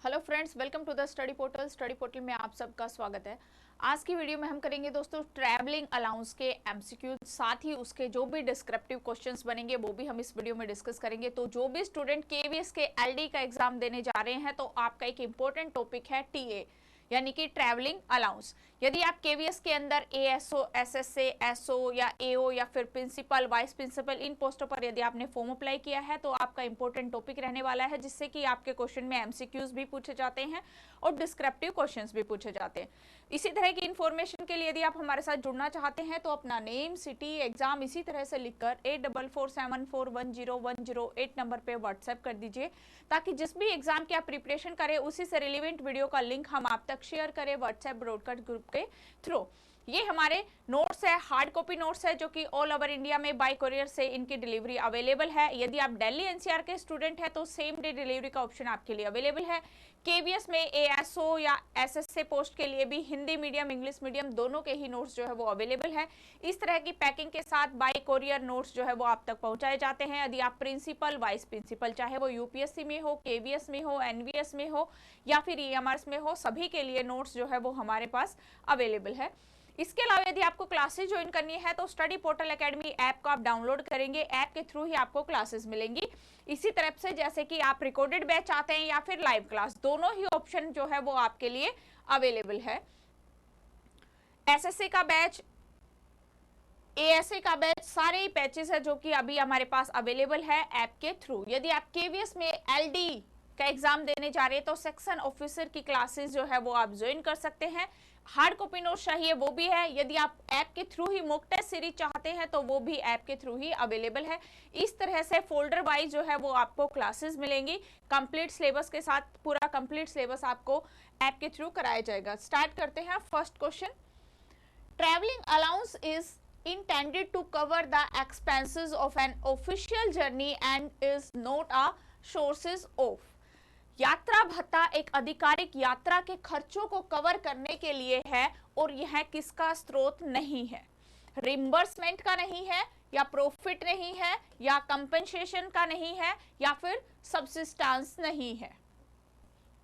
Hello friends, welcome to the study portal. Study portal में आप सबका स्वागत है। आज की वीडियो में हम करेंगे दोस्तों ट्रैवलिंग अलाउंस के एमसीक्यू, साथ ही उसके जो भी डिस्क्रिप्टिव क्वेश्चंस बनेंगे वो भी हम इस वीडियो में डिस्कस करेंगे। तो जो भी स्टूडेंट केवीएस के एलडी का एग्जाम देने जा रहे हैं तो आपका एक इंपॉर्टेंट टॉपिक है टीए यानी कि ट्रैवलिंग अलाउंस। यदि आप केवीएस के अंदर एएसओ, एसएसए, एसओ या एओ या फिर प्रिंसिपल, वाइस प्रिंसिपल इन पोस्टों पर यदि आपने फॉर्म अप्लाई किया है तो आपका इंपॉर्टेंट टॉपिक रहने वाला है, जिससे कि आपके क्वेश्चन में एमसीक्यूज भी पूछे जाते हैं और डिस्क्रिप्टिव क्वेश्चंस भी पूछे जाते हैं। इसी तरह की इन्फॉर्मेशन के लिए यदि आप हमारे साथ जुड़ना चाहते हैं तो अपना नेम, सिटी, एग्जाम इसी तरह से लिखकर 8447410108 नंबर पे व्हाट्सएप कर दीजिए, ताकि जिस भी एग्जाम की आप प्रिपरेशन करें उसी से रिलेवेंट वीडियो का लिंक हम आप तक शेयर करें व्हाट्सएप ब्रॉडकास्ट ग्रुप के थ्रू। ये हमारे नोट्स है, हार्ड कॉपी नोट्स है, जो कि ऑल ओवर इंडिया में बाय कोरियर से इनकी डिलीवरी अवेलेबल है। यदि आप दिल्ली एनसीआर के स्टूडेंट हैं तो सेम डे डिलीवरी का ऑप्शन आपके लिए अवेलेबल है। केवीएस में एएसओ या एसएसए पोस्ट के लिए भी हिंदी मीडियम, इंग्लिश मीडियम दोनों के ही नोट्स जो है वो अवेलेबल है। इस तरह की पैकिंग के साथ बाय कोरियर नोट्स जो है वो आप तक पहुंचाए जाते हैं। यदि आप प्रिंसिपल, वाइस प्रिंसिपल, चाहे वो यूपीएससी में हो, केवीएस में हो, एनवीएस में हो या फिर ईएमआरएस में हो, सभी के लिए नोट्स जो है वो हमारे पास अवेलेबल है। इसके अलावा यदि आपको क्लासेस ज्वाइन करनी है तो स्टडी पोर्टल एकेडमी ऐप को आप डाउनलोड करेंगे, ऐप के थ्रू ही आपको क्लासेस मिलेंगी। इसी तरह से जैसे कि आप रिकॉर्डेड बैच चाहते हैं या फिर लाइव क्लास, दोनों ही ऑप्शन जो है वो आपके लिए अवेलेबल है। एसएससी का बैच, एएसए का बैच, सारे ही बैचेस है जो कि अभी हमारे पास अवेलेबल है ऐप के थ्रू। यदि आप केवीएस में एलडी का एग्जाम देने जा रहे हैं तो सेक्शन ऑफिसर की क्लासेस जो है वो आप ज्वाइन कर सकते हैं। हार्ड कॉपी नोट चाहिए वो भी है। यदि आप ऐप के थ्रू ही मॉक टेस्ट सीरीज चाहते हैं तो वो भी ऐप के थ्रू ही अवेलेबल है। इस तरह से फोल्डर वाइज जो है वो आपको क्लासेस मिलेंगी कंप्लीट सिलेबस के साथ। पूरा कंप्लीट सिलेबस आपको ऐप के थ्रू कराया जाएगा। स्टार्ट करते हैं। First question, travelling allowance is intended to cover the expenses of an official journey and is not a sources of। यात्रा भत्ता एक आधिकारिक यात्रा के खर्चों को कवर करने के लिए है और यह किसका स्रोत नहीं है। रिम्बर्समेंट का नहीं है, या प्रॉफिट नहीं है, या कंपनसेशन का नहीं है, या फिर सब्सिस्टेंस नहीं है।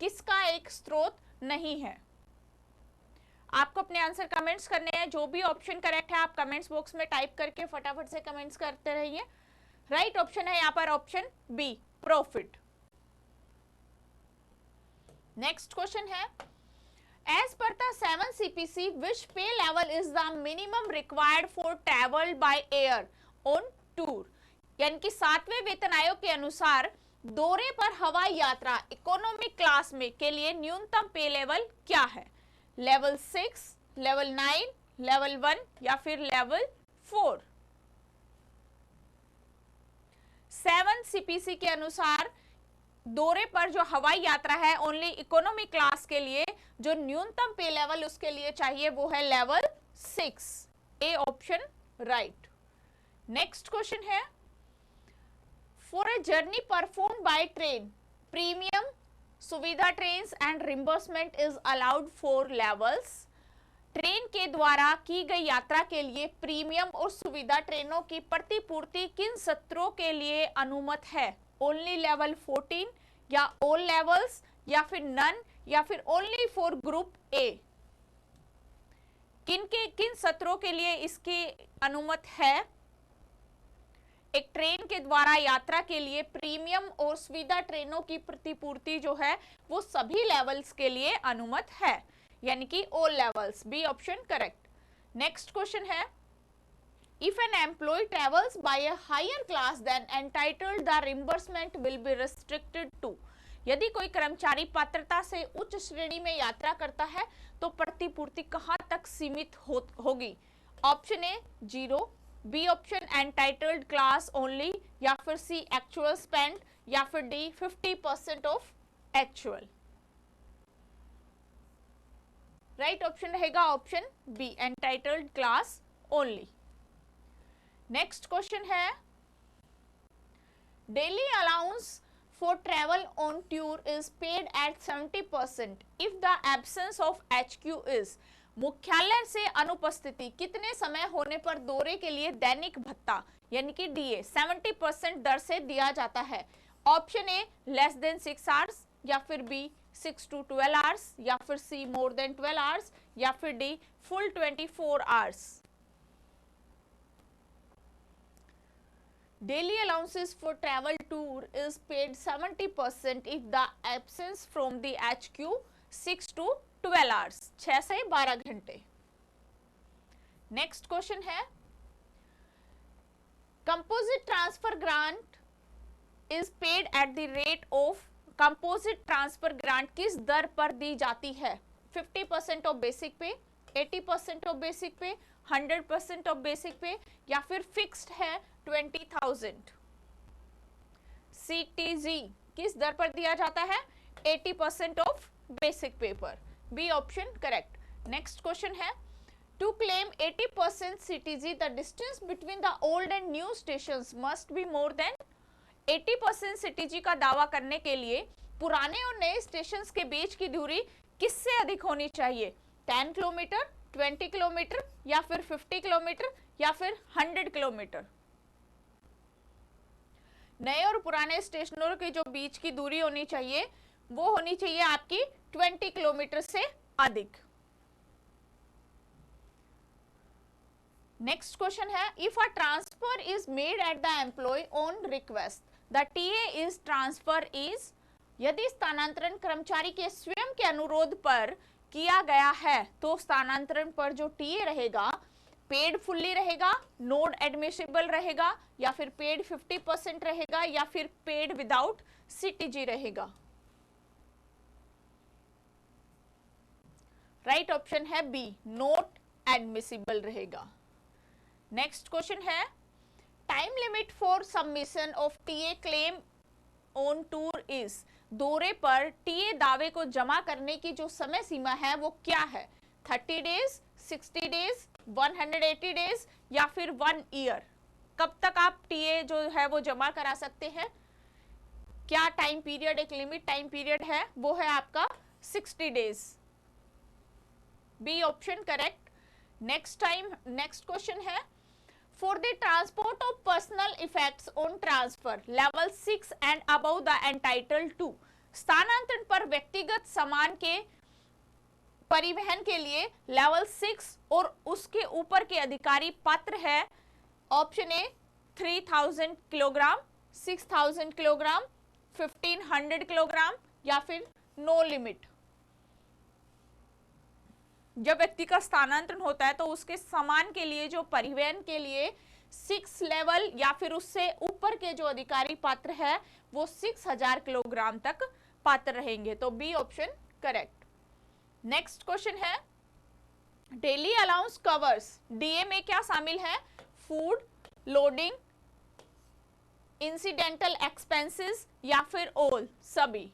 किसका एक स्रोत नहीं है। आपको अपने आंसर कमेंट्स करने हैं। जो भी ऑप्शन करेक्ट है आप कमेंट्स बॉक्स में टाइप करके फटाफट से कमेंट्स करते रहिए। राइट ऑप्शन है यहाँ पर option B, profit. Next question है, as per the 7 CPC which pay level is the minimum required for travel by air on tour. यानी कि 7वें वेतन आयोग के अनुसार दौरे पर हवाई यात्रा इकोनॉमिक क्लास में के लिए न्यूनतम पे लेवल क्या है। लेवल 6, लेवल 9, लेवल 1 या फिर लेवल 4। 7 CPC के अनुसार दौरे पर जो हवाई यात्रा है ओनली इकोनॉमी क्लास के लिए जो न्यूनतम पे लेवल उसके लिए चाहिए वो है level 6। A option right. Next question है, for a journey perform by train premium Suvidha train and reimbursement is allowed for levels. Train के द्वारा की गई यात्रा के लिए प्रीमियम और सुविधा ट्रेनों की प्रतिपूर्ति किन सत्रों के लिए अनुमत है। ओनली लेवल 14 या ऑल लेवल्स या फिर नन या फिर ओनली फॉर ग्रुप ए। किन सत्रों के लिए इसकी अनुमत है। एक ट्रेन के द्वारा यात्रा के लिए प्रीमियम और सुविधा ट्रेनों की प्रतिपूर्ति जो है वो सभी लेवल्स के लिए अनुमत है, यानी कि all levels. B option correct. Next question है, if an employ travels by a higher class then entitled the reimbursement will be restricted to. यदि कोई कर्मचारी पात्रता से उच्च श्रेणी में यात्रा करता है तो प्रतिपूर्ति कहां तक सीमित होगी। Option A 0, B option entitled class only, या फिर सी एक्चुअल स्पेंड, या फिर D 50% of actual. Right option रहेगा option B, entitled class only. Next question है, daily allowance for travel on tour is paid at 70% if the absence of HQ is। मुख्यालय से अनुपस्थिति कितने समय होने पर दौरे के लिए दैनिक भत्ता यानी कि डीए 70% दर से दिया जाता है। ऑप्शन ए लेस देन 6 आवर्स, या फिर बी 6 to 12 आवर्स, या फिर सी मोर देन 12 आवर्स, या फिर D full 24 hours. Daily allowances for travel tour is paid 70% if the absence from the HQ 6 to 12 hours, 6 से 12 घंटे। नेक्स्ट क्वेश्चन है, composite transfer grant is paid at the rate of, composite transfer grant किस दर पर दी जाती है? 50% of basic पे, 80% of basic पे, 100% of basic पे, या फिर फिक्स्ड है 20,000। CTG किस दर पर दिया जाता है? 80% ऑफ बेसिक पे पर। B option correct. Next question है, to claim 80% CTG the distance between the old and new stations must be more than. 80% CTG का दावा करने के लिए पुराने और नए स्टेशंस के बीच की दूरी किससे अधिक होनी चाहिए? 10 किलोमीटर, 20 किलोमीटर, या फिर 50 किलोमीटर, या फिर 100 किलोमीटर। नए और पुराने स्टेशनों के जो बीच की दूरी होनी चाहिए वो होनी चाहिए आपकी 20 किलोमीटर से अधिक। नेक्स्ट क्वेश्चन है, if a transfer is made at the employ on request the TA is transfer is, यदि स्थानांतरण कर्मचारी के स्वयं के अनुरोध पर किया गया है तो स्थानांतरण पर जो टीए रहेगा पेड फुल्ली रहेगा, नोड एडमिसिबल रहेगा, या फिर पेड 50% रहेगा, या फिर पेड विदाउट CTG रहेगा। राइट ऑप्शन है बी, नोट एडमिसिबल रहेगा। नेक्स्ट क्वेश्चन है, time limit for submission of TA claim on tour is, दौरे पर टीए दावे को जमा करने की जो समय सीमा है वो क्या है? 30 डेज, 60 डेज, 180 डेज, या फिर 1 ईयर। कब तक आप टीए जो है वो जमा करा सकते हैं? क्या टाइम पीरियड, एक लिमिट टाइम पीरियड है, वो है आपका 60 days. B option correct. Next question है, for the transport of personal effects on transfer level 6 and above the entitled to, स्थानांतरण पर व्यक्तिगत सामान के परिवहन के लिए लेवल 6 और उसके ऊपर के अधिकारी पात्र है। ऑप्शन ए 3000 किलोग्राम, 6000 किलोग्राम, 1500 किलोग्राम, या फिर नो लिमिट। जब व्यक्ति का स्थानांतरण होता है तो उसके सामान के लिए जो परिवहन के लिए 6 लेवल या फिर उससे ऊपर के जो अधिकारी पात्र है वो 6000 किलोग्राम तक पात्र रहेंगे। तो B option correct. Next question है, डेली अलाउंस कवर्स, डीए में क्या शामिल है? फूड, लोडिंग, इंसिडेंटल एक्सपेंसेस, या फिर ऑल, सभी।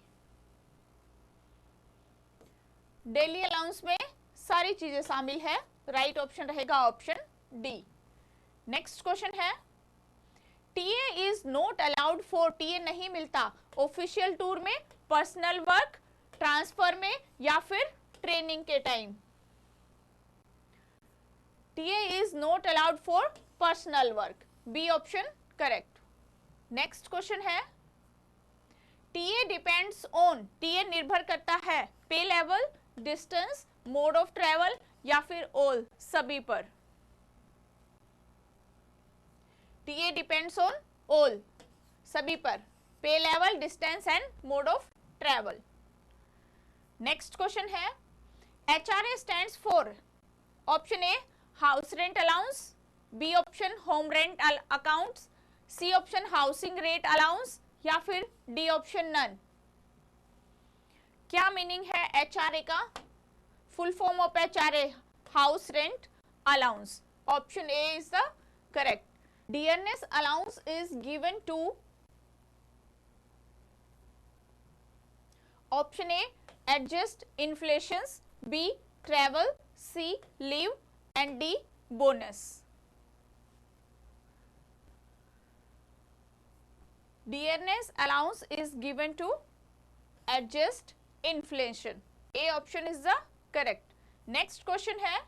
डेली अलाउंस में सारी चीजें शामिल है। राइट ऑप्शन रहेगा ऑप्शन डी। नेक्स्ट क्वेश्चन है, TA is not allowed for, TA नहीं मिलता ऑफिशियल टूर में, पर्सनल वर्क, ट्रांसफर में, या फिर ट्रेनिंग के time. TA is not allowed for personal work. B option correct. Next question है, टीए डिपेंड्स ऑन, टीए निर्भर करता है pay level, distance, mode of travel, या फिर ऑल, सभी पर। टीए डिपेंड्स ऑन ऑल, सभी पर, pay level, distance and mode of travel. Next question है, HRA stands for, option A house rent allowance, B option home rent accounts, C option housing rate allowance, या फिर D option none. क्या meaning है HRA का? Full form of HRA, house rent allowance. Option A is the correct. Dearness allowance is given to, option A adjust inflations, B travel, C leave, and D bonus. Dearness allowance is given to adjust inflation. A option is the correct. Next question है,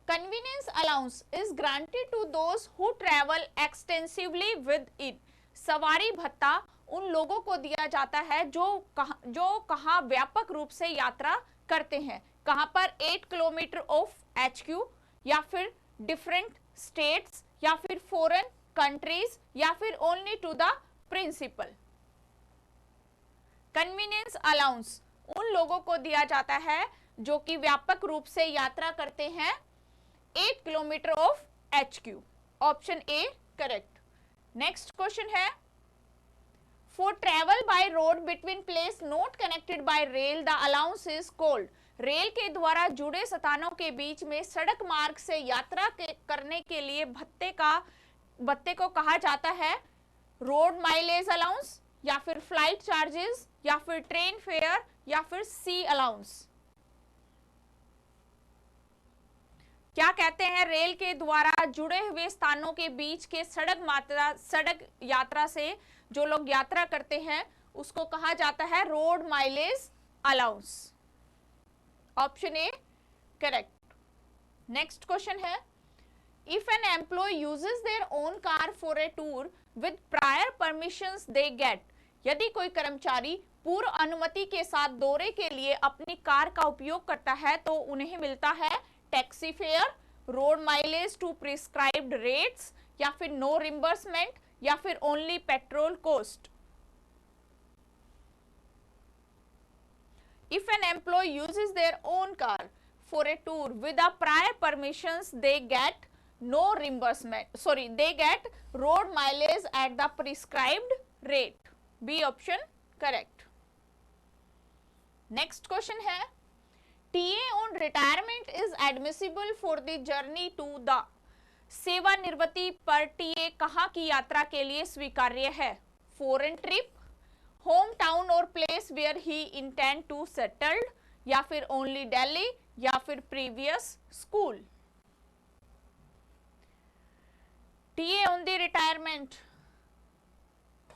convenience allowance is granted to those who travel extensively with it. सवारी भत्ता उन लोगों को दिया जाता है जो कहाँ व्यापक रूप से यात्रा करते हैं, कहां पर 8 किलोमीटर ऑफ HQ, या फिर डिफरेंट स्टेट्स, या फिर फॉरेन कंट्रीज, या फिर only to the principal. Convenience allowance उन लोगों को दिया जाता है जो कि व्यापक रूप से यात्रा करते हैं 8 kilometre of HQ। Option A correct. Next question है, for travel by road between place not connected by rail the allowance is called. Rail के द्वारा जुड़े स्थानों के बीच में सड़क मार्ग से यात्रा करने के लिए भत्ते को कहा जाता है रोड माइलेज अलाउंस, या फिर फ्लाइट चार्जेस, या फिर ट्रेन फेयर, या फिर सी अलाउंस। क्या कहते हैं, रेल के द्वारा जुड़े हुए स्थानों के बीच के सड़क यात्रा से जो लोग यात्रा करते हैं उसको कहा जाता है road mileage allowance. Option A correct. Next question है, if an employ uses their own car for a tour with prior permissions they get. यदि कोई कर्मचारी पूर्व अनुमति के साथ दौरे के लिए अपनी कार का उपयोग करता है तो उन्हें मिलता है taxi fare, road mileage to prescribed rates, या फिर नो रिम्बर्समेंट, या फिर only petrol cost. If an employee uses their own car for a tour with a prior permissions, they get no reimbursement. They get road mileage at the prescribed rate. B option correct. Next question है, TA on retirement is admissible for the journey to the। सेवानिवृत्ति पर TA कहाँ की यात्रा के लिए स्वीकार्य है? फॉरेन ट्रिप, होम टाउन और place where he intend to settled, या फिर ओनली दिल्ली, या फिर previous school. TA on the retirement,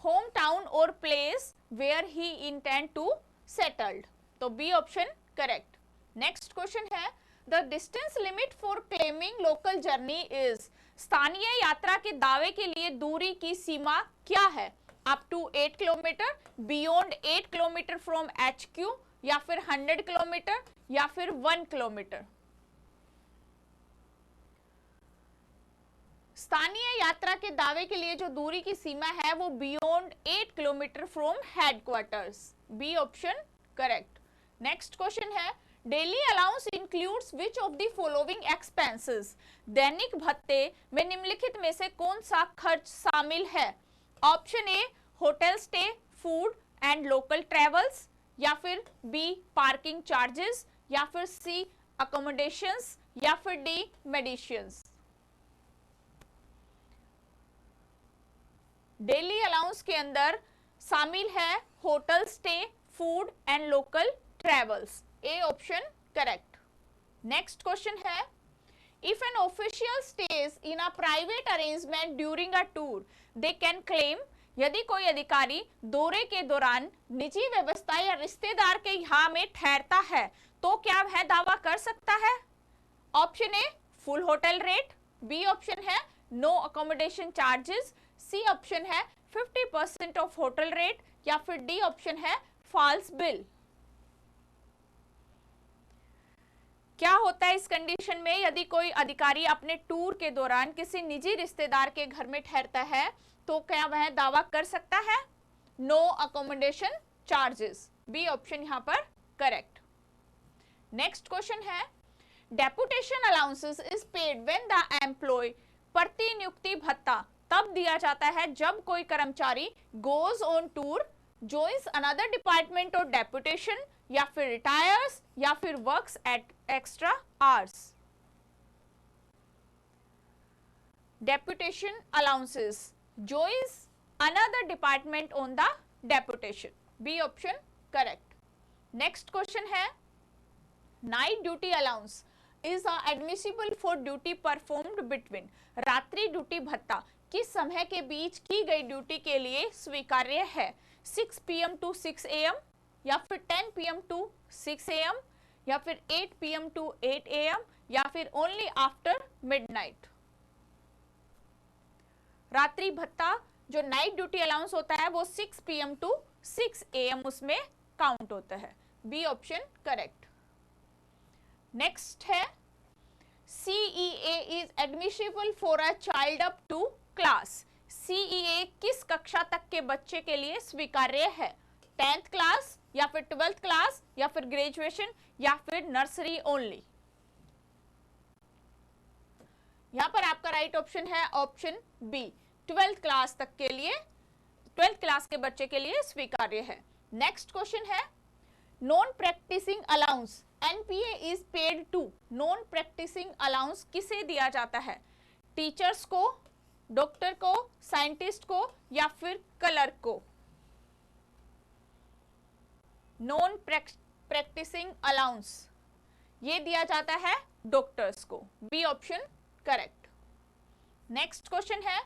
home town और place where he intend to settled, तो B option correct. Next question है, the distance limit for claiming local journey is. स्थानीय यात्रा के दावे के लिए दूरी की सीमा क्या है? Up to 8 kilometre, beyond 8 kilometre from HQ, या फिर 100 किलोमीटर, या फिर 1 किलोमीटर। स्थानीय यात्रा के दावे के लिए जो दूरी की सीमा है वो beyond 8 kilometre from headquarters. B option correct. Next question है, daily allowance includes which of the following expenses. दैनिक भत्ते में निम्नलिखित में से कौन सा खर्च शामिल है? Option A hotel stay, food and local travels, या फिर बी पार्किंग चार्जेस, या फिर सी अकोमोडेशंस, या फिर डी मेडिसिन्स। डेली अलाउंस के अंदर शामिल है hotel stay, food and local travels. A option correct. Next question है, if an official stage in a private arrangement during a tour they can claim. यदि कोई अधिकारी दौरे के दौरान निजी व्यवस्था या रिश्तेदार के यहाँ में ठहरता है तो क्या वह दावा कर सकता है? Option A full hotel rate, B option है no accommodation charges, C option है 50% ऑफ होटल रेट, या फिर डी ऑप्शन है फॉल्स बिल। क्या होता है इस कंडीशन में? यदि कोई अधिकारी अपने टूर के दौरान किसी निजी रिश्तेदार के घर में ठहरता है तो क्या वह दावा कर सकता है? No accommodation charges. B option यहां पर करेक्ट। नेक्स्ट क्वेश्चन है, deputation allowances is paid when the employee. प्रतिनियुक्ति भत्ता तब दिया जाता है जब कोई कर्मचारी goes on tour, joins another department और डेपुटेशन, या फिर रिटायर्स, या फिर works at extra hours. Deputation allowances joins another department on the deputation. B option correct. Next question है, night duty allowance is admissible for duty performed between। रात्रि duty भत्ता किस समय के बीच की गई ड्यूटी के लिए स्वीकार्य है? 6 PM to 6 AM, या फिर 10 PM to 6 AM, या फिर 8 PM to 8 AM, या फिर ओनली आफ्टर मिडनाइट। रात्रि भत्ता जो नाइट ड्यूटी अलाउंस होता है वो 6 PM टू 6 AM उसमें काउंट होता है। B option correct. नेक्स्ट है CEA is admissible for a child up to class. CEA किस कक्षा तक के बच्चे के लिए स्वीकार्य है? 10th क्लास या फिर 12th क्लास या फिर ग्रेजुएशन या फिर नर्सरी ओनली? यहां पर आपका राइट ऑप्शन है ऑप्शन बी, 12th क्लास तक के लिए, 12th क्लास के बच्चे के लिए स्वीकार्य है। नेक्स्ट क्वेश्चन है non practising allowance NPA is paid to. Non practising allowance किसे दिया जाता है? टीचर्स को, डॉक्टर को, साइंटिस्ट को या फिर क्लर्क को? नॉन प्रैक्टिसिंग अलाउंस ये दिया जाता है डॉक्टर्स को। B option correct. Next question है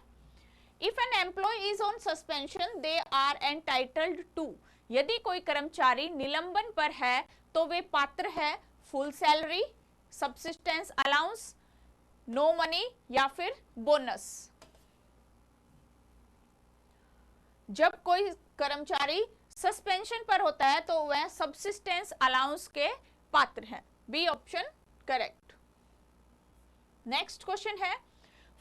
if an employ is on suspension they are entitled to. यदि कोई कर्मचारी निलंबन पर है तो वे पात्र है full salary, subsistence allowance, no money या फिर बोनस? जब कोई कर्मचारी सस्पेंशन पर होता है तो वह सब्सिस्टेंस अलाउंस के पात्र हैं। B option correct. Next question है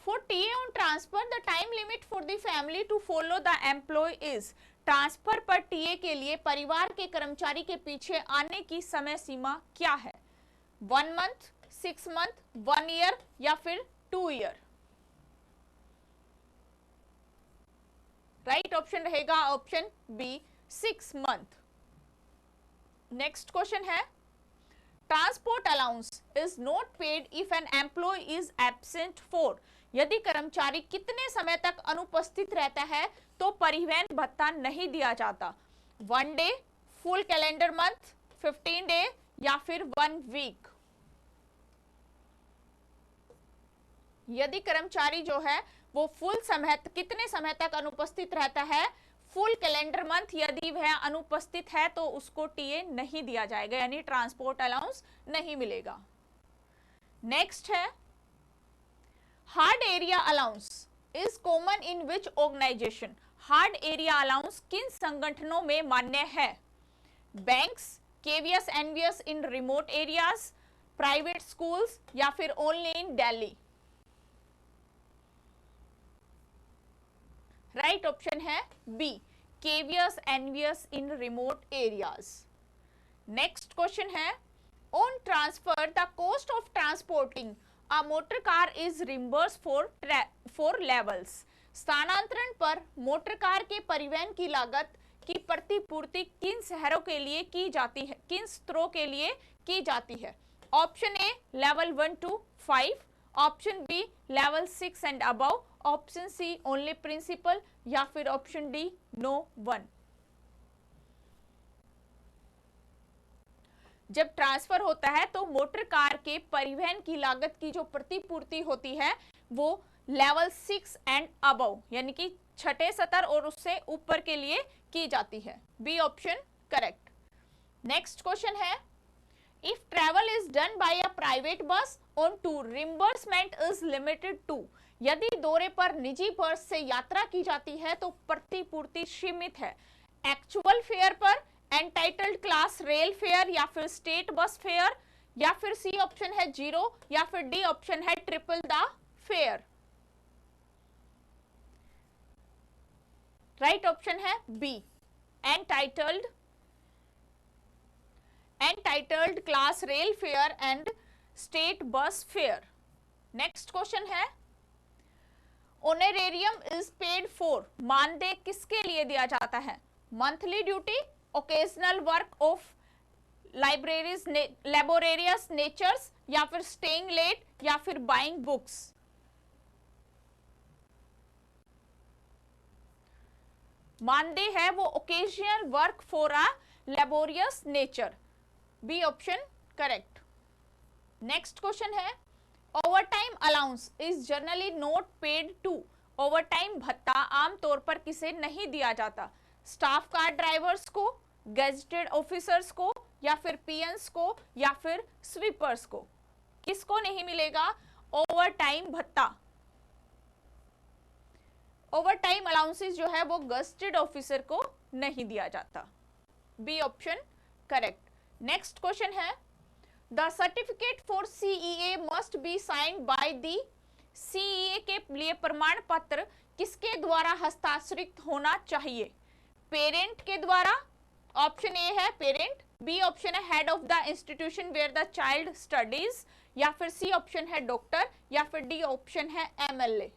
for TA on transfer the time limit for the family to follow the employ is. Transfer पर टीए के लिए परिवार के कर्मचारी के पीछे आने की समय सीमा क्या है? 1 मंथ, 6 मंथ, 1 ईयर या फिर 2 ईयर? राइट ऑप्शन रहेगा option B, 6 month. Next question है transport allowance is not paid if an employ is absent for. यदि कर्मचारी कितने समय तक अनुपस्थित रहता है तो परिवहन भत्ता नहीं दिया जाता? 1 day, full calendar month, 15 day या फिर 1 वीक? यदि कर्मचारी जो है वो कितने समय तक अनुपस्थित रहता है? फुल कैलेंडर मंथ यदि वह अनुपस्थित है तो उसको टीए नहीं दिया जाएगा, यानी ट्रांसपोर्ट अलाउंस नहीं मिलेगा। नेक्स्ट है hard area allowance is common in which organization. Hard area allowance किन संगठनों में मान्य है? Banks, KVS NVS in remote areas, private schools या फिर only in Delhi? Right option है B, KVS NVS in remote areas. Next question है on transfer the cost of transporting a motor car is reimburse for levels. स्थानांतरण पर motor car के परिवहन की लागत की प्रतिपूर्ति किन शहरों के लिए की जाती है, किन स्तरों के लिए की जाती है? Option A level 1 to 5, option B level 6 and above, option C only principal या फिर ऑप्शन डी नो 1? जब ट्रांसफर होता है तो मोटर कार के परिवहन की लागत की जो प्रतिपूर्ति होती है वो लेवल 6 एंड अबव यानी कि छठे स्तर और उससे ऊपर के लिए की जाती है। B option correct. Next question है if travel is done by a private bus on tour reimbursement is limited to. यदि दौरे पर निजी बस से यात्रा की जाती है तो प्रतिपूर्ति सीमित है एक्चुअल फेयर पर, एंटाइटल्ड क्लास रेल फेयर या फिर स्टेट बस फेयर या फिर सी ऑप्शन है 0 या फिर डी ऑप्शन है triple the fare? Right option है B, entitled class rail fare and state bus fare. Next question है ऑनरेरियम इज पेड फॉर। मानदेय किसके लिए दिया जाता है? Monthly duty, occasional work of laborious natures या फिर स्टेइंग लेट या फिर बाइंग बुक्स? मानदेय है वो occasional work for a laborious nature. B option correct. Next question है overtime allowance is generally not paid to. Overtime भत्ता आमतौर पर किसे नहीं दिया जाता? स्टाफ कार ड्राइवर्स को, गेजेटेड ऑफिसर्स को या फिर पीएन्स को या फिर स्वीपर्स को? किसको नहीं मिलेगा ओवरटाइम भत्ता? ओवर टाइम अलाउंसेस जो है वो गस्टेड ऑफिसर को नहीं दिया जाता। B option correct. Next question है, the certificate for CEA must be signed by the CEA के लिए प्रमाण पत्र किसके द्वारा हस्ताक्षरित होना चाहिए? पेरेंट के द्वारा, ऑप्शन ए है पेरेंट, बी ऑप्शन है head of the institution where the child studies, या फिर सी ऑप्शन है डॉक्टर, या फिर डी ऑप्शन है एमएलए।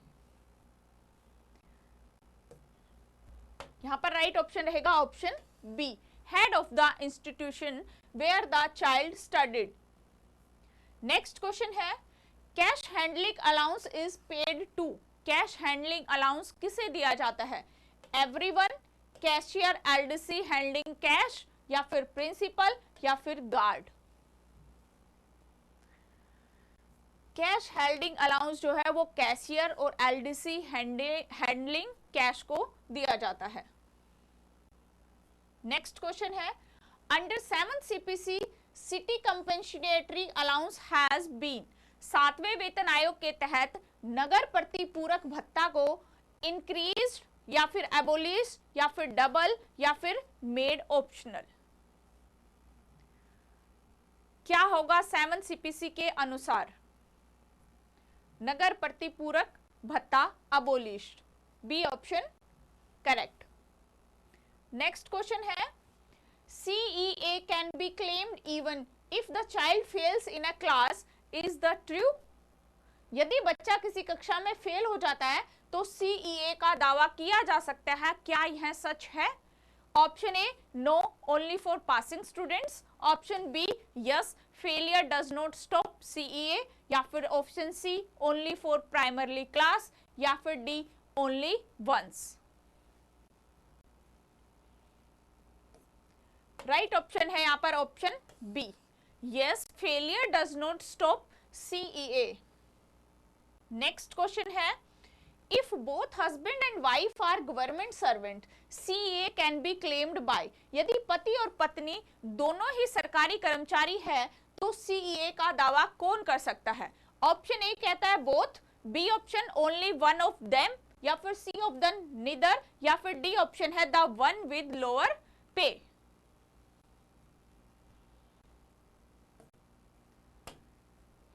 यहां पर राइट ऑप्शन रहेगा option B, head of the institution where the child studied. Next question है, cash handling allowance is paid to, cash handling allowance किसे दिया जाता है? Everyone, cashier, LDC handling cash, या फिर प्रिंसिपल, या फिर गार्ड। कैश हैंडलिंग अलाउंस जो है वो कैशियर और एलडीसी हैंडलिंग कैश को दिया जाता है। नेक्स्ट क्वेश्चन है, under 7 CPC city compensatory allowance has been, 7वें वेतन आयोग के तहत नगर प्रतिपूरक भत्ता को इंक्रीज, या फिर एबोलिश, या फिर डबल, या फिर मेड ऑप्शनल। क्या होगा 7 सीपीसी के अनुसार? नगर प्रतिपूरक भत्ता abolished, B option correct. Next question है, CEA can be claimed even if the child fails in a class, is the true? यदि बच्चा किसी कक्षा में फेल हो जाता है तो सीईए का दावा किया जा सकता है, क्या यह सच है? Option A no, only for passing students, option B yes, failure does not stop CEA, या फिर option C only for primary class, या फिर D only once. Right option है यहाँ पर option B, yes, failure does not stop CEA. Next question है, if both husband and wife are government servant, CA can be claimed by, यदि पति और पत्नी दोनों ही सरकारी कर्मचारी है तो CEA का दावा कौन कर सकता है? ऑप्शन ए कहता है both, B option only one of them, या फिर सी ऑप्शन नीदर, या फिर डी ऑप्शन है the one with lower pay.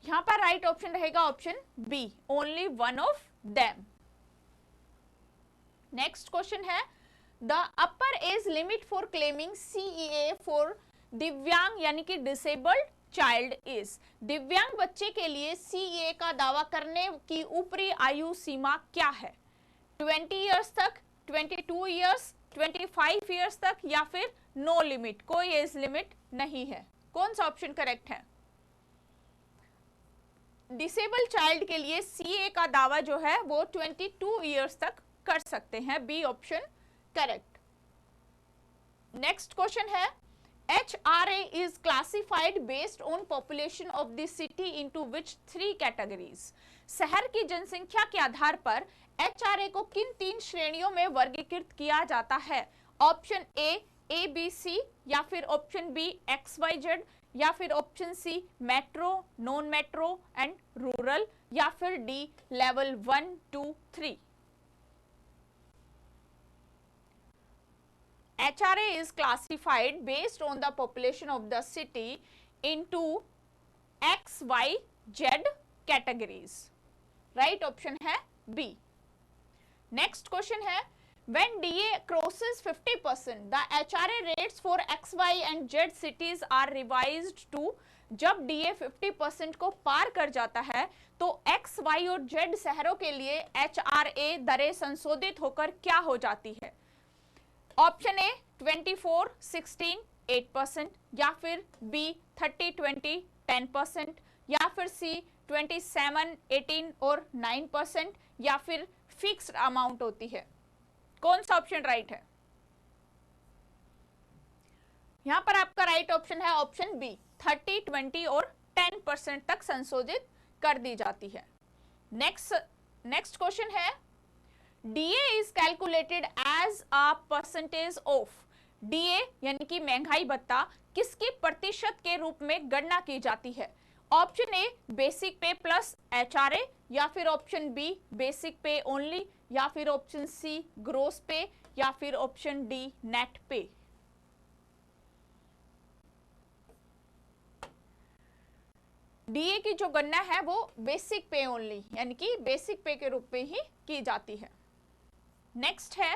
यहां पर राइट ऑप्शन रहेगा option B, only one of them. Next question है, the upper age limit for claiming CEA for divyang यानी कि डिसेबल्ड चाइल्ड इज, दिव्यांग बच्चे के लिए सीईए का दावा करने की ऊपरी आयु सीमा क्या है? 20 इयर्स तक, 22 इयर्स, 25 इयर्स तक, या फिर नो लिमिट, कोई एज लिमिट नहीं है। कौन सा ऑप्शन करेक्ट है? डिसेबल चाइल्ड के लिए सीए का दावा जो है वो 22 इयर्स तक कर सकते हैं, B option correct. Next question है, HRA is classified based on population of the city into which 3 categories, शहर की जनसंख्या के आधार पर HRA को किन 3 श्रेणियों में वर्गीकृत किया जाता है? ऑप्शन ए ABC, या फिर ऑप्शन बी XYZ, या फिर option C metro, non metro and rural, या फिर D level 1, 2, 3। HRA is classified based on the population of the city into XYZ categories. Right option है B. Next question है, when DA crosses 50%, the HRA rates for X, Y and Z cities are revised to, जब DA 50% को पार कर जाता है तो X, Y और Z शहरों के लिए HRA दरें संशोधित होकर क्या हो जाती है? ऑप्शन ए 24, 16, 8%, या फिर बी 30, 20, 10%, या फिर सी 27, 18 और 9%, या फिर फिक्स्ड अमाउंट होती है। कौन सा ऑप्शन राइट है? यहां पर आपका राइट ऑप्शन है ऑप्शन बी, 30, 20 और 10% तक संशोधित कर दी जाती है। नेक्स्ट क्वेश्चन है, DA is calculated as a percentage of, DA यानी कि महंगाई भत्ता किसकी प्रतिशत के रूप में गणना की जाती है? ऑप्शन ए बेसिक पे प्लस HRA, या फिर ऑप्शन बी बेसिक पे ओनली, या फिर ऑप्शन सी ग्रोस पे, या फिर ऑप्शन डी नेट पे। डीए की जो गणना है वो बेसिक पे ओनली यानी कि बेसिक पे के रूप में ही की जाती है। नेक्स्ट है,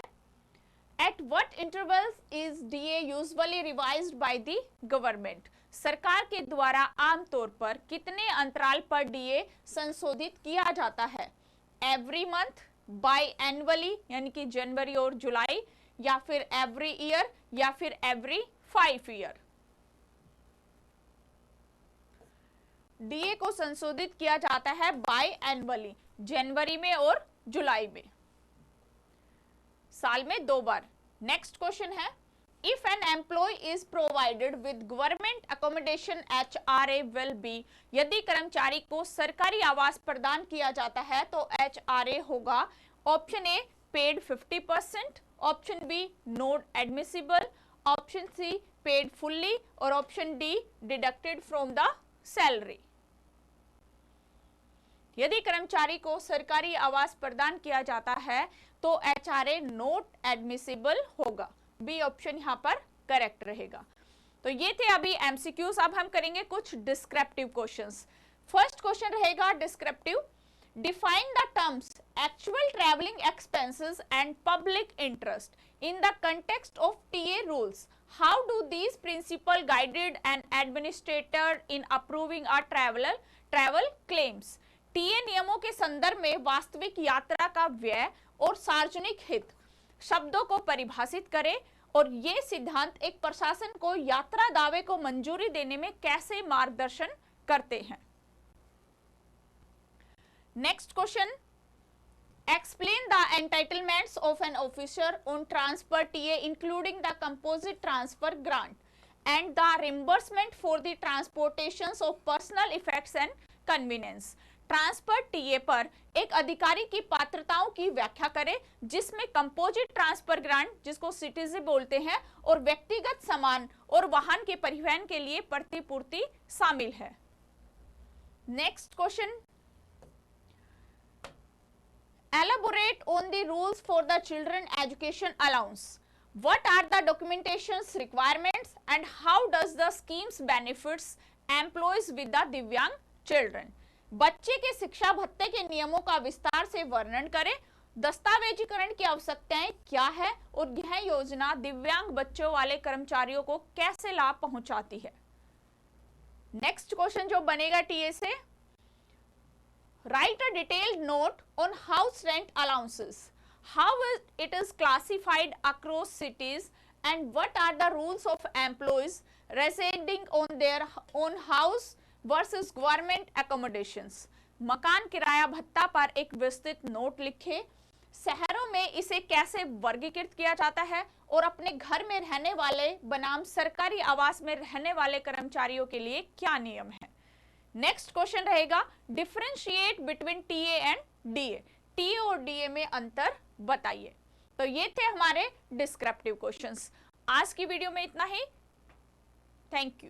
at what intervals is DA usually revised by the government? सरकार के द्वारा आमतौर पर कितने अंतराल पर डीए संशोधित किया जाता है? एवरी मंथ, बाय एनुअली यानी कि जनवरी और जुलाई, या फिर एवरी ईयर, या फिर एवरी 5 ईयर। डीए को संशोधित किया जाता है बाय एनुअली, जनवरी में और जुलाई में, साल में 2 बार। नेक्स्ट क्वेश्चन है, if an employ is provided with government accommodation HRA will be? यदि कर्मचारी को सरकारी आवास प्रदान किया जाता है तो HRA होगा option A paid 50%, option B not admissible, option C paid fully, और option D deducted from the salary. यदि कर्मचारी को सरकारी आवास प्रदान किया जाता है तो HRA नॉट एडमिसिबल होगा। बी ऑप्शन यहाँ पर करेक्ट रहेगा। तो ये थे अभी MCQs। अब हम करेंगे कुछ डिस्क्रिप्टिव क्वेश्चंस। फर्स्ट क्वेश्चन रहेगा descriptive, define the terms actual travelling expenses and public interest in the context of TA rules. How do these principle guided an administrator in approving a travel claims? TA नियमों के संदर्भ में वास्तविक यात्रा का व्यय और सार्वजनिक हित शब्दों को परिभाषित करें, और ये सिद्धांत एक प्रशासन को यात्रा दावे को मंजूरी देने में कैसे मार्गदर्शन करते हैं? Next question, explain the entitlements of an officer on transfer TA including the composite transfer grant and the reimbursement for the transportation of personal effects and convenience. Transfer TA पर एक अधिकारी की पात्रताओं की व्याख्या करें जिसमें कंपोजिट ट्रांसफर ग्रांट, जिसको CTG बोलते हैं, और व्यक्तिगत सामान और वाहन के परिवहन के लिए प्रतिपूर्ति शामिल है। Next question, elaborate on the rules for the children education allowance. What are the documentations requirements and how does the schemes benefits employees with the दिव्यांग children? बच्चे के शिक्षा भत्ते के नियमों का विस्तार से वर्णन करें, दस्तावेजीकरण की आवश्यकताएं क्या है, और यह योजना दिव्यांग बच्चों वाले कर्मचारियों को कैसे लाभ पहुंचाती है? नेक्स्ट क्वेश्चन जो बनेगा टीए से, right a detailed note on house rent allowances, how it is classified across cities and what are the rules of employees residing on their own house versus government accommodations। मकान किराया भत्ता पर एक विस्तृत note लिखे, शहरों में इसे कैसे वर्गीकृत किया जाता है, और अपने घर में रहने वाले बनाम सरकारी आवास में रहने वाले कर्मचारियों के लिए क्या नियम है। नेक्स्ट क्वेश्चन रहेगा, differentiate between TA and DA. TA और डीए में अंतर बताइए। तो ये थे हमारे डिस्क्रिप्टिव क्वेश्चंस। आज की वीडियो में इतना ही। Thank you.